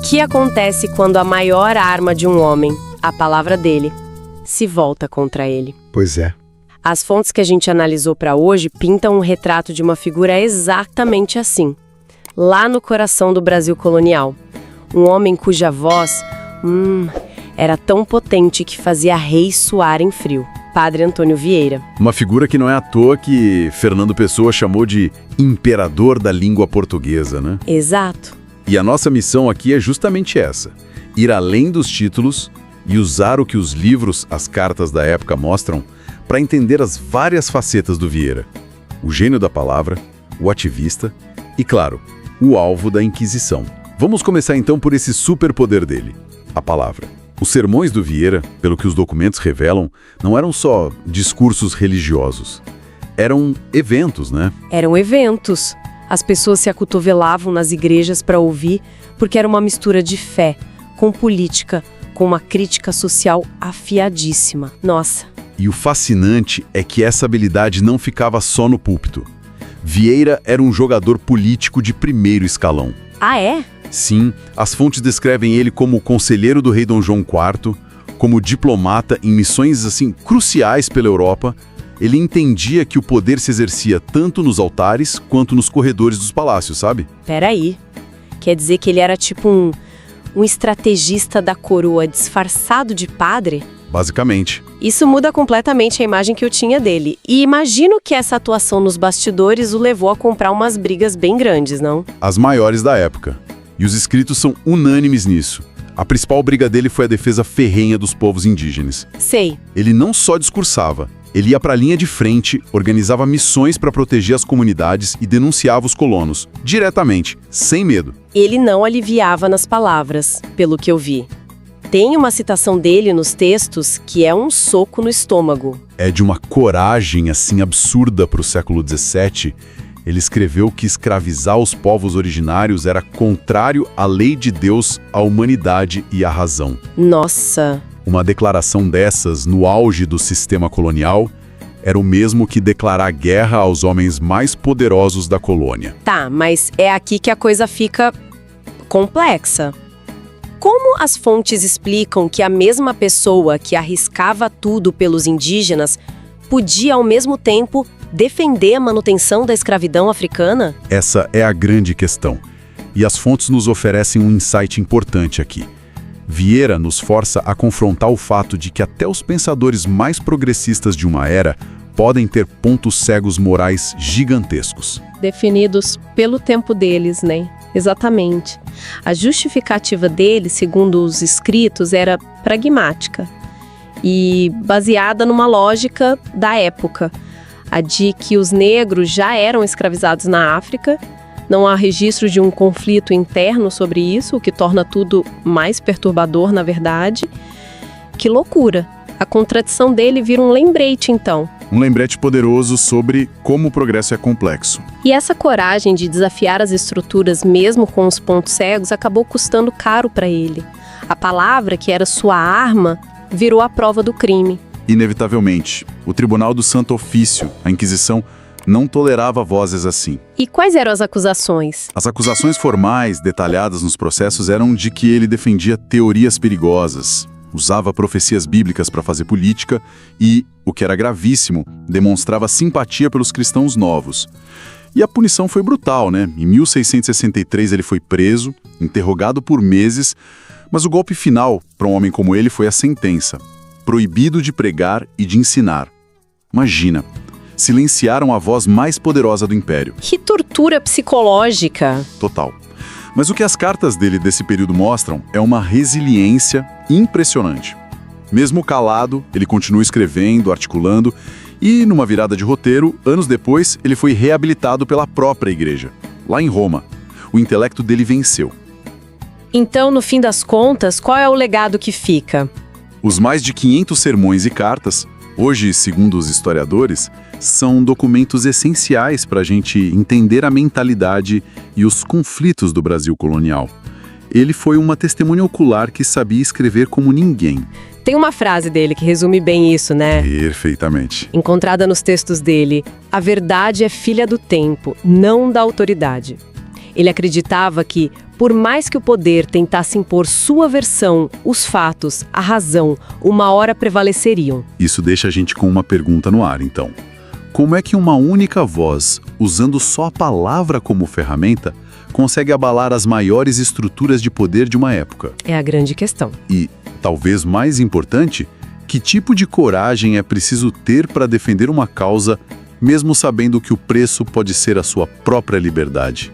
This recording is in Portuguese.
que acontece quando a maior arma de um homem, a palavra dele, se volta contra ele? Pois é. As fontes que a gente analisou para hoje pintam um retrato de uma figura exatamente assim, lá no coração do Brasil colonial. Um homem cuja voz, era tão potente que fazia reis suarem frio. Padre Antônio Vieira. Uma figura que não é à toa que Fernando Pessoa chamou de imperador da língua portuguesa, né? Exato. E a nossa missão aqui é justamente essa: ir além dos títulos e usar o que os livros, as cartas da época mostram para entender as várias facetas do Vieira. O gênio da palavra, o ativista e, claro, o alvo da Inquisição. Vamos começar então por esse superpoder dele, a palavra. Os sermões do Vieira, pelo que os documentos revelam, não eram só discursos religiosos. Eram eventos, né? Eram eventos. As pessoas se acotovelavam nas igrejas para ouvir, porque era uma mistura de fé com política, com uma crítica social afiadíssima. Nossa. E o fascinante é que essa habilidade não ficava só no púlpito. Vieira era um jogador político de primeiro escalão. Ah, é? Sim, as fontes descrevem ele como conselheiro do rei Dom João IV, como diplomata em missões assim cruciais pela Europa. Ele entendia que o poder se exercia tanto nos altares quanto nos corredores dos palácios, sabe? Peraí, quer dizer que ele era tipo um estrategista da coroa disfarçado de padre? Basicamente. Isso muda completamente a imagem que eu tinha dele. E imagino que essa atuação nos bastidores o levou a comprar umas brigas bem grandes, não? As maiores da época. E os escritos são unânimes nisso. A principal briga dele foi a defesa ferrenha dos povos indígenas. Sei. Ele não só discursava, ele ia para a linha de frente, organizava missões para proteger as comunidades e denunciava os colonos, diretamente, sem medo. Ele não aliviava nas palavras, pelo que eu vi. Tem uma citação dele nos textos que é um soco no estômago. É de uma coragem assim absurda para o século XVII. Ele escreveu que escravizar os povos originários era contrário à lei de Deus, à humanidade e à razão. Nossa! Uma declaração dessas, no auge do sistema colonial, era o mesmo que declarar guerra aos homens mais poderosos da colônia. Tá, mas é aqui que a coisa fica complexa. Como as fontes explicam que a mesma pessoa que arriscava tudo pelos indígenas podia, ao mesmo tempo, defender a manutenção da escravidão africana? Essa é a grande questão. E as fontes nos oferecem um insight importante aqui. Vieira nos força a confrontar o fato de que até os pensadores mais progressistas de uma era podem ter pontos cegos morais gigantescos. Definidos pelo tempo deles, né? Exatamente. A justificativa dele, segundo os escritos, era pragmática e baseada numa lógica da época, a de que os negros já eram escravizados na África. Não há registro de um conflito interno sobre isso, o que torna tudo mais perturbador, na verdade. Que loucura! A contradição dele vira um lembrete, então. Um lembrete poderoso sobre como o progresso é complexo. E essa coragem de desafiar as estruturas, mesmo com os pontos cegos, acabou custando caro para ele. A palavra, que era sua arma, virou a prova do crime. Inevitavelmente, o Tribunal do Santo Ofício, a Inquisição, não tolerava vozes assim. E quais eram as acusações? As acusações formais, detalhadas nos processos, eram de que ele defendia teorias perigosas, usava profecias bíblicas para fazer política e, o que era gravíssimo, demonstrava simpatia pelos cristãos novos. E a punição foi brutal, né? Em 1663 ele foi preso, interrogado por meses, mas o golpe final, para um homem como ele, foi a sentença: proibido de pregar e de ensinar. Imagina, silenciaram a voz mais poderosa do Império. Que tortura psicológica! Total. Mas o que as cartas dele desse período mostram é uma resiliência impressionante. Mesmo calado, ele continua escrevendo, articulando, e numa virada de roteiro, anos depois, ele foi reabilitado pela própria igreja, lá em Roma. O intelecto dele venceu. Então, no fim das contas, qual é o legado que fica? Os mais de 500 sermões e cartas, hoje, segundo os historiadores, são documentos essenciais para a gente entender a mentalidade e os conflitos do Brasil colonial. Ele foi uma testemunha ocular que sabia escrever como ninguém. Tem uma frase dele que resume bem isso, né? Perfeitamente. Encontrada nos textos dele: a verdade é filha do tempo, não da autoridade. Ele acreditava que, Por mais que o poder tentasse impor sua versão, os fatos, a razão, uma hora prevaleceriam. Isso deixa a gente com uma pergunta no ar, então. Como é que uma única voz, usando só a palavra como ferramenta, consegue abalar as maiores estruturas de poder de uma época? É a grande questão. E, talvez mais importante, que tipo de coragem é preciso ter para defender uma causa, mesmo sabendo que o preço pode ser a sua própria liberdade?